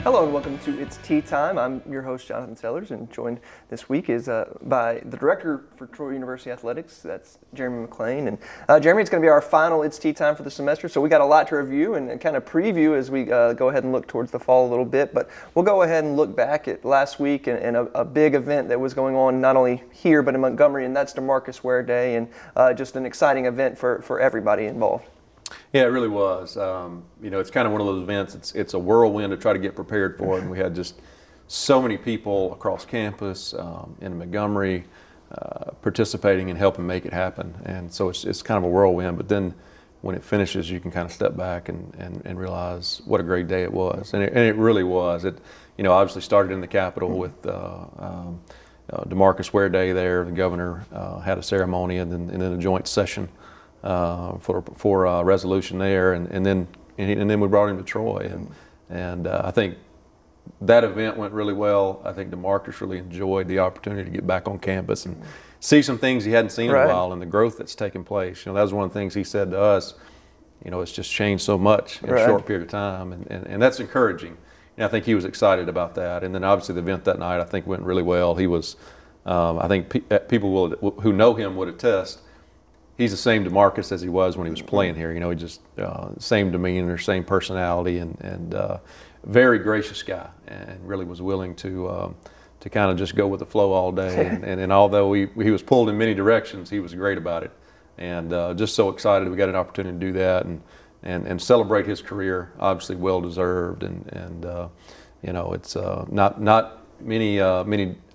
Hello and welcome to It's Tea Time. I'm your host, Jonathan Sellers, and joined this week is by the director for Troy University Athletics, that's Jeremy McClain. And Jeremy, it's going to be our final It's Tea Time for the semester, so we got a lot to review and kind of preview as we go ahead and look towards the fall a little bit. But we'll go ahead and look back at last week and a big event that was going on not only here but in Montgomery, and that's DeMarcus Ware Day, and just an exciting event for everybody involved. Yeah, it really was. It's kind of one of those events. It's a whirlwind to try to get prepared for it. And we had just so many people across campus in Montgomery participating and helping make it happen. And so it's kind of a whirlwind. But then when it finishes, you can kind of step back and realize what a great day it was. And it really was. It obviously started in the Capitol with DeMarcus Ware Day there. The governor had a ceremony and then a joint session for a resolution there, and then we brought him to Troy, and I think that event went really well. I think DeMarcus really enjoyed the opportunity to get back on campus and see some things he hadn't seen in a while, and the growth that's taken place. That was one of the things he said to us. It's just changed so much in a short period of time, and that's encouraging. And I think he was excited about that. And then obviously the event that night I think went really well. He was, I think people who know him would attest. He's the same DeMarcus as he was when he was playing here. He just same demeanor, same personality, and very gracious guy, and really was willing to kind of just go with the flow all day. And although he was pulled in many directions, he was great about it, and just so excited we got an opportunity to do that and celebrate his career. Obviously, well deserved, and it's not many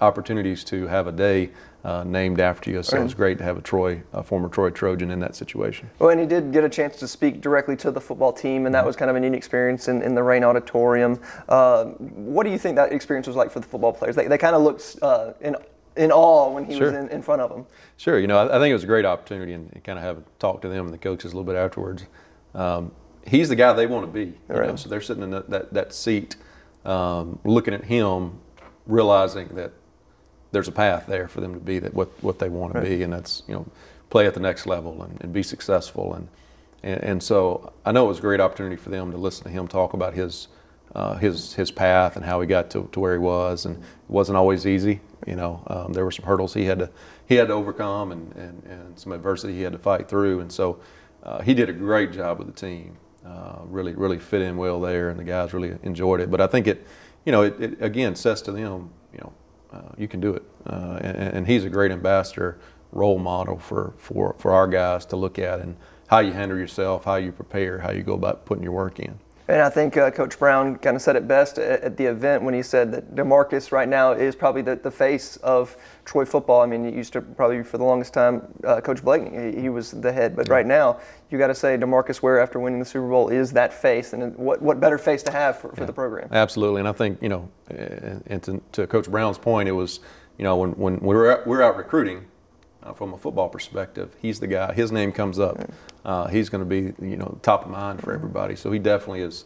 opportunities to have a day named after you, so it was great to have a former Troy Trojan in that situation. Well, and he did get a chance to speak directly to the football team, and that was kind of a neat experience in the Rain Auditorium. What do you think that experience was like for the football players? They kind of looked in awe when he was in front of them. Sure, I think it was a great opportunity, and kind of have a talk to them and the coaches a little bit afterwards. He's the guy they want to be, so they're sitting in that seat, looking at him, realizing that there's a path there for them to be what they want to be, and that's play at the next level and be successful, and so I know it was a great opportunity for them to listen to him talk about his path and how he got to where he was, and it wasn't always easy. There were some hurdles he had to overcome and some adversity he had to fight through, and so he did a great job with the team. Really fit in well there, and the guys really enjoyed it. But I think it again says to them, you can do it, and he's a great ambassador, role model for our guys to look at, and how you handle yourself, how you prepare, how you go about putting your work in. And I think Coach Brown kind of said it best at the event when he said that DeMarcus right now is probably the face of Troy football. I mean, it used to probably for the longest time Coach Blakeney, he was the head, but right now you got to say DeMarcus Ware, after winning the Super Bowl, is that face, and what better face to have for the program? Absolutely, and I think and to Coach Brown's point, it was when we're out recruiting. From a football perspective, he's the guy. His name comes up. He's going to be, top of mind for everybody. So he definitely is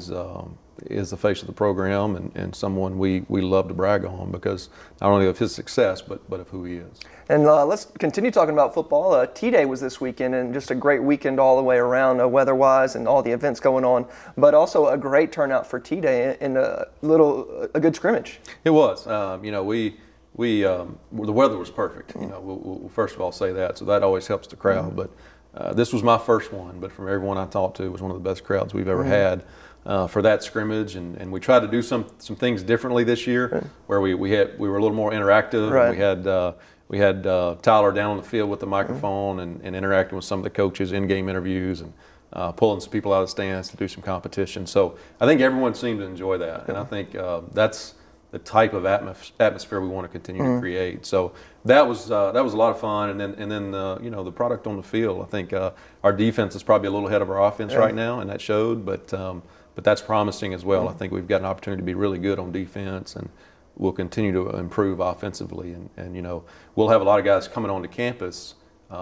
the face of the program, and someone we love to brag on because not only of his success, but of who he is. And let's continue talking about football. T-Day was this weekend, and just a great weekend all the way around, weather-wise, and all the events going on. But also a great turnout for T-Day and a good scrimmage. It was. The weather was perfect. We'll first of all say that, so that always helps the crowd. But this was my first one. But from everyone I talked to, it was one of the best crowds we've ever had for that scrimmage. And we tried to do some things differently this year, where we were a little more interactive. We had Tyler down on the field with the microphone and interacting with some of the coaches, in-game interviews, and pulling some people out of the stands to do some competition. So I think everyone seemed to enjoy that, and I think that's the type of atmosphere we want to continue to create. So that was a lot of fun, and then the product on the field. I think our defense is probably a little ahead of our offense right now, and that showed. But that's promising as well. I think we've got an opportunity to be really good on defense, and we'll continue to improve offensively. And we'll have a lot of guys coming onto campus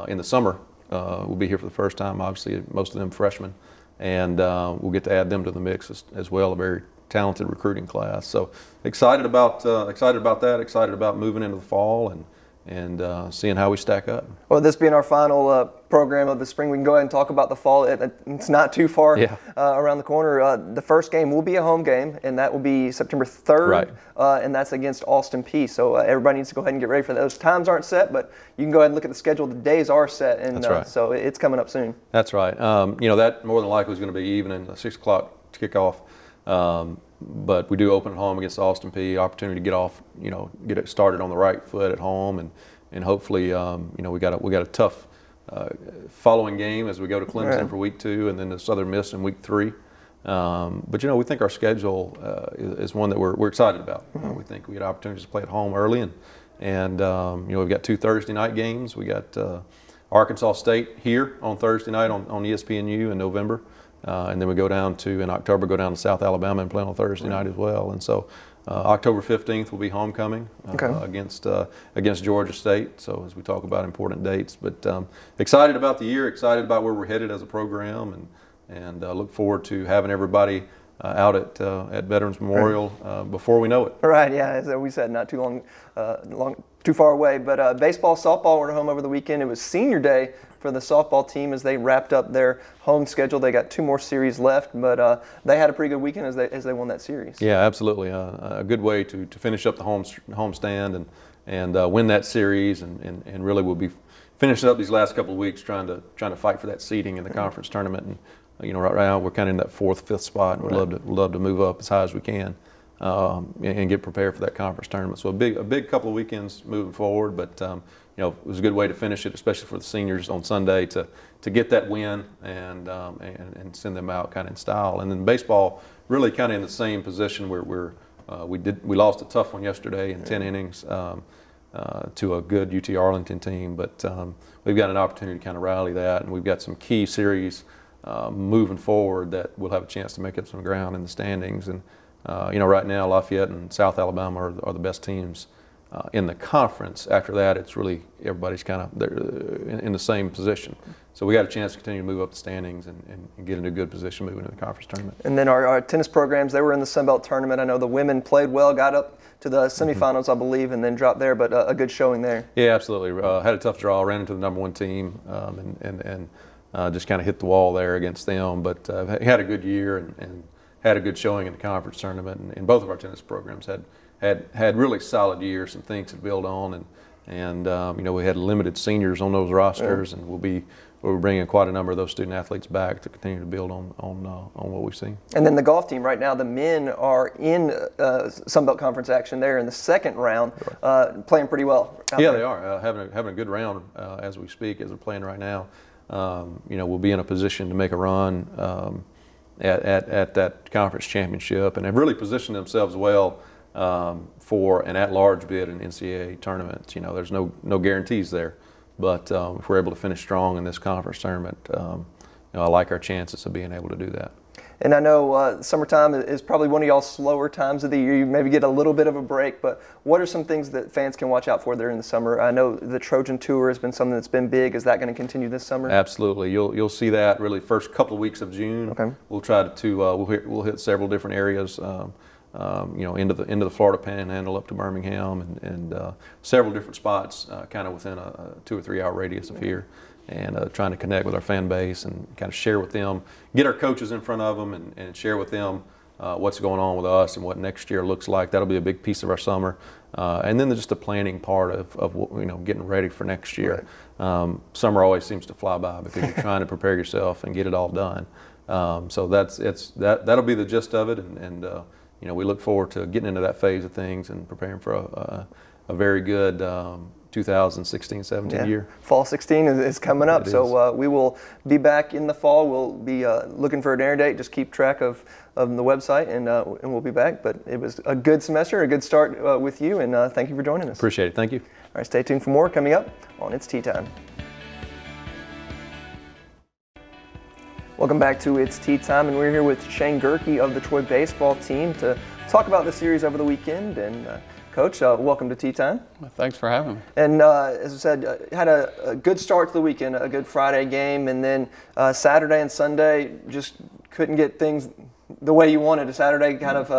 in the summer. We'll be here for the first time. Obviously, most of them freshmen, and we'll get to add them to the mix as well. A very talented recruiting class. So excited about that. Excited about moving into the fall seeing how we stack up. Well, this being our final program of the spring, we can go ahead and talk about the fall. It's not too far around the corner. The first game will be a home game, and that will be September 3rd, right. And that's against Austin Peay. So everybody needs to go ahead and get ready for that. Those times aren't set, but you can go ahead and look at the schedule. The days are set, and that's right. So it's coming up soon. That's right. That more than likely is going to be evening, 6 o'clock kickoff. But we do open at home against Austin Peay. Opportunity to get off, get it started on the right foot at home, and hopefully, we got a tough following game as we go to Clemson for week 2, and then the Southern Miss in week 3. But we think our schedule is one that we're excited about. We think we get opportunities to play at home early, and we've got 2 Thursday night games. We got Arkansas State here on Thursday night on ESPNU in November. And then we in October, go down to South Alabama and play on Thursday night as well. And so October 15th will be homecoming against Georgia State. So as we talk about important dates, but excited about the year, excited about where we're headed as a program, and look forward to having everybody out at Veterans Memorial before we know it. Right, yeah, as we said, not too too far away. But baseball, softball were at home over the weekend. It was senior day for the softball team as they wrapped up their home schedule. They got 2 more series left, but they had a pretty good weekend as they won that series. Yeah, absolutely. A good way to finish up the home stand and win that series, and really we'll be finishing up these last couple of weeks trying to fight for that seeding in the conference tournament. And right now we're kind of in that 4th, 5th spot, and we'd love to move up as high as we can and get prepared for that conference tournament. So a big couple of weekends moving forward, but it was a good way to finish it, especially for the seniors on Sunday to get that win and send them out kind of in style. And then baseball really kind of in the same position where we lost a tough one yesterday in 10 innings to a good UT Arlington team, but we've got an opportunity to kind of rally that, and we've got some key series moving forward that we'll have a chance to make up some ground in the standings. And right now Lafayette and South Alabama are the best teams in the conference. After that, it's really everybody's kind of in the same position. So we got a chance to continue to move up the standings and get into a good position moving into the conference tournament. And then our tennis programs, they were in the Sun Belt tournament. I know the women played well, got up to the semifinals, I believe, and then dropped there, but a good showing there. Yeah, absolutely. Had a tough draw, ran into the #1 team, and just kind of hit the wall there against them. But had a good year and had a good showing in the conference tournament. And both of our tennis programs had really solid years, some things to build on, and we had limited seniors on those rosters, and we're bringing quite a number of those student athletes back to continue to build on what we've seen. And then the golf team right now, the men are in Sun Belt Conference action. They're in the 2nd round, playing pretty well. Yeah, they are having a good round as we speak, as they're playing right now. We'll be in a position to make a run at that conference championship, and have really positioned themselves well for an at-large bid in NCAA tournaments. There's no guarantees there, but if we're able to finish strong in this conference tournament, I like our chances of being able to do that. And I know summertime is probably one of y'all's slower times of the year. You maybe get a little bit of a break, but what are some things that fans can watch out for there in the summer? I know the Trojan Tour has been something that's been big. Is that going to continue this summer? Absolutely. You'll see that really first couple of weeks of June. Okay. We'll try to we'll hit several different areas. Into the Florida Panhandle up to Birmingham, and several different spots kind of within a 2 or 3 hour radius of here, and trying to connect with our fan base and kind of share with them, get our coaches in front of them, and share with them what's going on with us and what next year looks like. That'll be a big piece of our summer, and then just the planning part of getting ready for next year. Right. Summer always seems to fly by because you're trying to prepare yourself and get it all done. So that'll be the gist of it, and we look forward to getting into that phase of things and preparing for a very good 2016-17 year. Fall 16 is coming up, so we will be back in the fall. We'll be looking for an air date. Just keep track of the website, and we'll be back. But it was a good semester, a good start with you, and thank you for joining us. Appreciate it. Thank you. All right, stay tuned for more coming up on It's Tea Time. Welcome back to It's Tea Time, and we're here with Shane Gerke of the Troy baseball team to talk about the series over the weekend. And Coach, welcome to Tea Time. Well, thanks for having me. And as I said, had a good start to the weekend, a good Friday game, and then Saturday and Sunday just couldn't get things the way you wanted. A Saturday kind of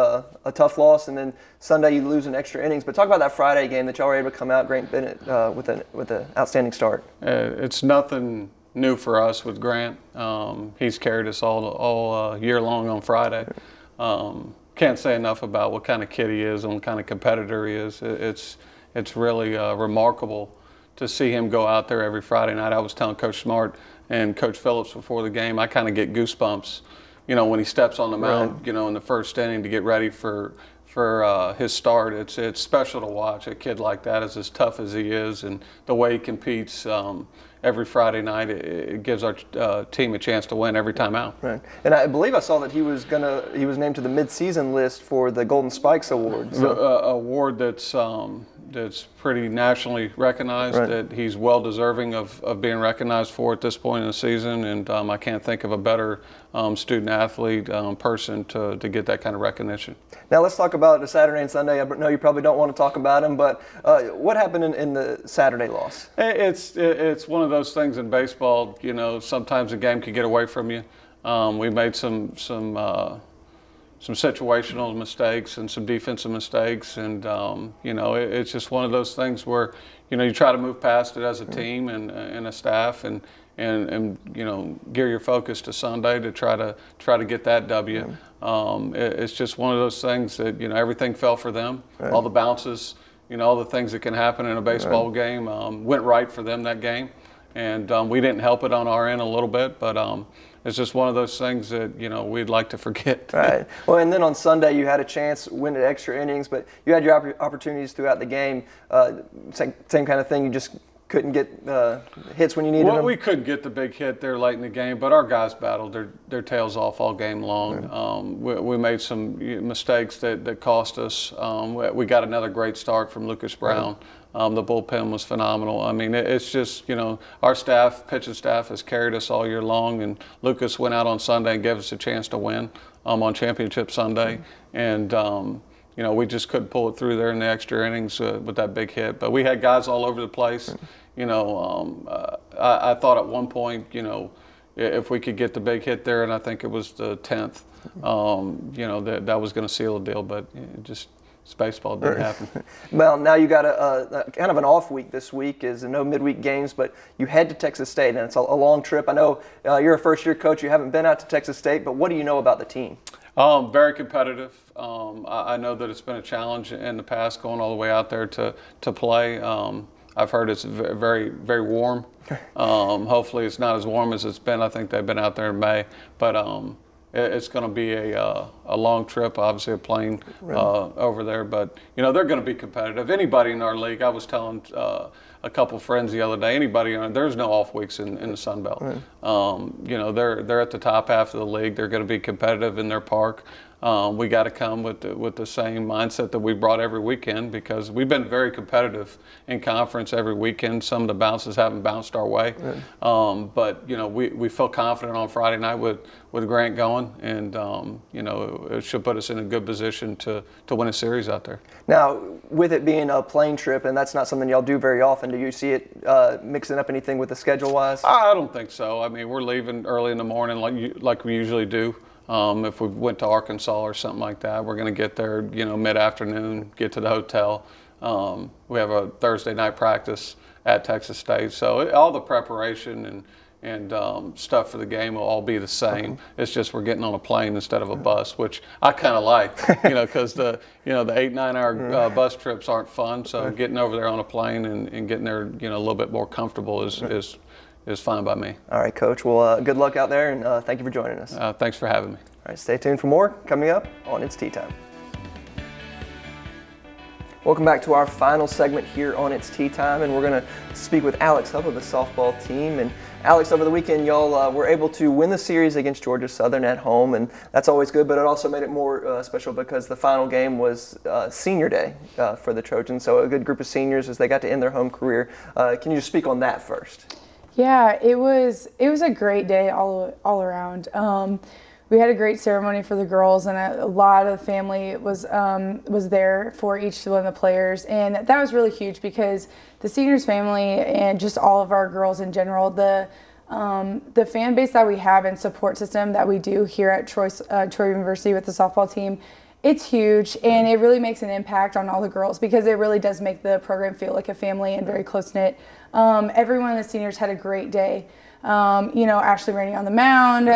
a tough loss, and then Sunday you lose in extra innings. But talk about that Friday game that y'all were able to come out, Grant Bennett, with an outstanding start. It's nothing new for us with Grant. He's carried us all year long on Friday. Can't say enough about what kind of kid he is and what kind of competitor he is. It's really remarkable to see him go out there every Friday night. I was telling Coach Smart and Coach Phillips before the game, I kind of get goosebumps, when he steps on the mound, in the first inning to get ready for his start. It's special to watch a kid like that, as tough as he is, and the way he competes every Friday night. It gives our team a chance to win every time out. Right, and I believe I saw that he was named to the mid-season list for the Golden Spikes Award. So. Award that's pretty nationally recognized, right. That he's well deserving of being recognized for at this point in the season, and I can't think of a better student athlete person to get that kind of recognition. Now let's talk about the Saturday and Sunday. I know you probably don't want to talk about them, but what happened in the Saturday loss? It's one of those things in baseball. Sometimes a game can get away from you. We made some situational mistakes and some defensive mistakes, and it's just one of those things where you try to move past it as a team and a staff, and gear your focus to Sunday to try to get that W. It's just one of those things that everything fell for them. Right. All the bounces, all the things that can happen in a baseball right. game went right for them that game, and we didn't help it on our end a little bit, but. It's just one of those things that, we'd like to forget. Right. Well, and then on Sunday you had a chance to win at extra innings, but you had your opportunities throughout the game. Same kind of thing. You just couldn't get hits when you needed them. We couldn't get the big hit there late in the game, but our guys battled their tails off all game long. Right. We made some mistakes that cost us. We got another great start from Lucas Brown. Right. The bullpen was phenomenal. I mean, it's just, our pitching staff has carried us all year long, and Lucas went out on Sunday and gave us a chance to win on Championship Sunday. And, we just couldn't pull it through there in the extra innings with that big hit. But we had guys all over the place. I thought at one point, if we could get the big hit there, and I think it was the 10th, that was going to seal the deal, but it just – it's baseball, didn't happen. Well, now you got a kind of an off week this week, is no midweek games, but you head to Texas State, and it's a long trip. I know you're a first-year coach. You haven't been out to Texas State, but what do you know about the team? Very competitive. I know that it's been a challenge in the past going all the way out there to play. I've heard it's very, very warm. Hopefully it's not as warm as it's been. I think they've been out there in May, but it's going to be a long trip, obviously a plane over there, but they're going to be competitive. Anybody in our league, I was telling a couple friends the other day, there's no off weeks in the Sun Belt. Right. They're at the top half of the league. They're going to be competitive in their park. We got to come with the same mindset that we brought every weekend, because we've been very competitive in conference every weekend. Some of the bounces haven't bounced our way, but we feel confident on Friday night with Grant going, and it should put us in a good position to win a series out there. Now, with it being a plane trip, and that's not something y'all do very often, do you see it mixing up anything with the schedule-wise? I don't think so. I mean, we're leaving early in the morning like we usually do. If we went to Arkansas or something like that, we're going to get there, mid-afternoon, get to the hotel. We have a Thursday night practice at Texas State. So all the preparation and stuff for the game will all be the same. It's just we're getting on a plane instead of a bus, which I kind of like, because the 8-9 hour bus trips aren't fun. So getting over there on a plane and getting there, a little bit more comfortable is fine by me. All right, Coach. Well, good luck out there, and thank you for joining us. Thanks for having me. All right, stay tuned for more coming up on It's Tea Time. Welcome back to our final segment here on It's Tea Time, and we're going to speak with Alex Hubb of the softball team. And Alex, over the weekend, y'all were able to win the series against Georgia Southern at home, and that's always good, but it also made it more special because the final game was senior day for the Trojans, so a good group of seniors as they got to end their home career. Can you just speak on that first? Yeah, it was a great day all around. We had a great ceremony for the girls, and a lot of the family was there for each one of the players, and that was really huge because the seniors family and just all of our girls in general, the the fan base that we have and support system that we do here at Troy University with the softball team, it's huge, and it really makes an impact on all the girls because it really does make the program feel like a family and very close-knit. Every one of the seniors had a great day. Ashley Rainey on the mound.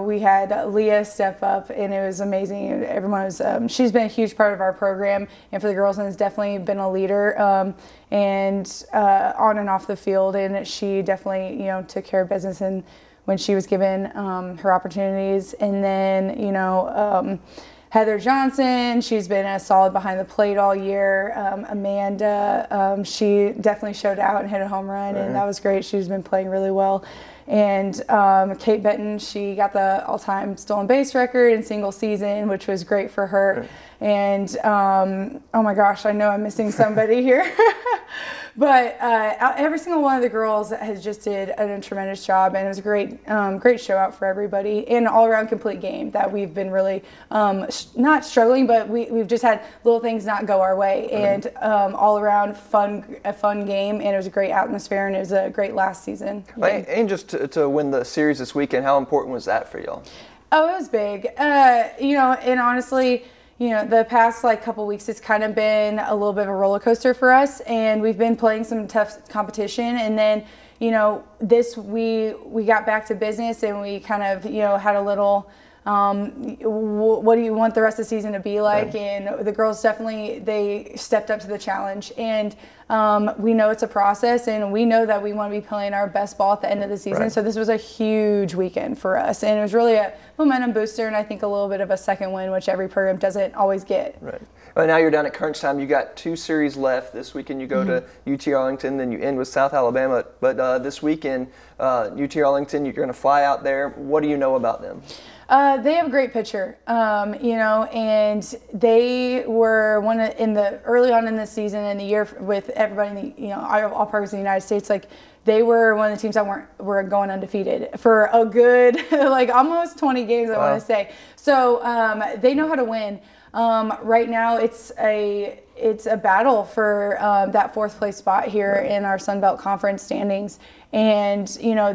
We had Leah step up, and it was amazing. Everyone was. She's been a huge part of our program, and for the girls, and has definitely been a leader, and on and off the field. And she definitely, took care of business, and when she was given her opportunities, and then Heather Johnson, she's been a solid behind the plate all year. Amanda, she definitely showed out and hit a home run, and that was great. She's been playing really well. And Kate Benton, she got the all-time stolen base record in single season, which was great for her. And oh my gosh, I know I'm missing somebody here. But every single one of the girls has just did a tremendous job, and it was a great show out for everybody, and an all-around complete game that we've been really not struggling, but we've just had little things not go our way, and all-around a fun game, and it was a great atmosphere, and it was a great last season. And just to win the series this weekend, how important was that for y'all? Oh, it was big. And honestly, the past couple weeks, it's kind of been a little bit of a roller coaster for us, and we've been playing some tough competition. And then, we got back to business, and we kind of, had a little, what do you want the rest of the season to be like? And the girls definitely, they stepped up to the challenge. And we know it's a process, and we know that we want to be playing our best ball at the end of the season. So this was a huge weekend for us, and it was really a momentum booster, and I think a little bit of a second win, which every program doesn't always get. Right. Well, now you're down at crunch time. You got 2 series left. This weekend you go to UT Arlington, then you end with South Alabama. But this weekend, UT Arlington, you're going to fly out there. What do you know about them? They have a great pitcher, and they were early on in the season and the year with everybody in all parts of the United States. They were one of the teams that were going undefeated for a good almost 20 games. I want to say. So they know how to win. Right now, it's a battle for that 4th place spot here in our Sun Belt Conference standings. And,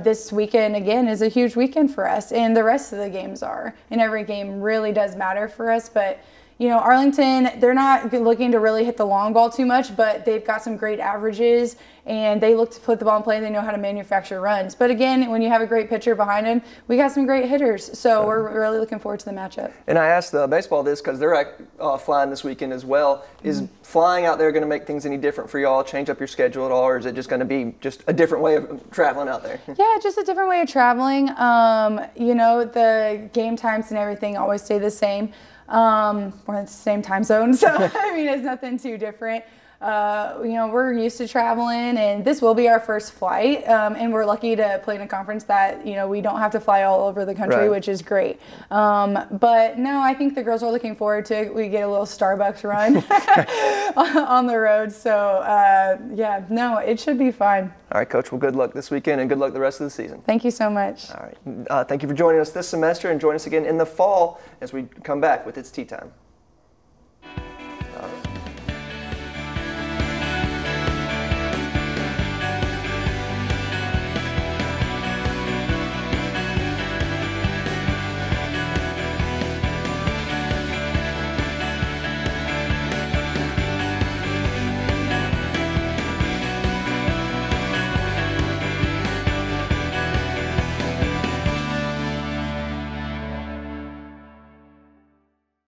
this weekend, again, is a huge weekend for us. And the rest of the games are. And every game really does matter for us. But, Arlington, they're not looking to really hit the long ball too much, but they've got some great averages. And they look to put the ball in play. They know how to manufacture runs. But, again, when you have a great pitcher behind them, we got some great hitters. So we're really looking forward to the matchup. And I asked baseball this because they're flying this weekend as well. Is flying out there going to make things any different for y'all, change up your schedule at all, or is it just going to be just a different way of traveling out there? Yeah, just a different way of traveling. The game times and everything always stay the same. We're in the same time zone, so it's nothing too different. We're used to traveling, and this will be our first flight, and we're lucky to play in a conference that, we don't have to fly all over the country, which is great. But no, I think the girls are looking forward to it. We get a little Starbucks run on the road, so it should be fine. All right, Coach, well, good luck this weekend, and good luck the rest of the season. Thank you so much. All right, thank you for joining us this semester, and join us again in the fall as we come back with It's Tea Time.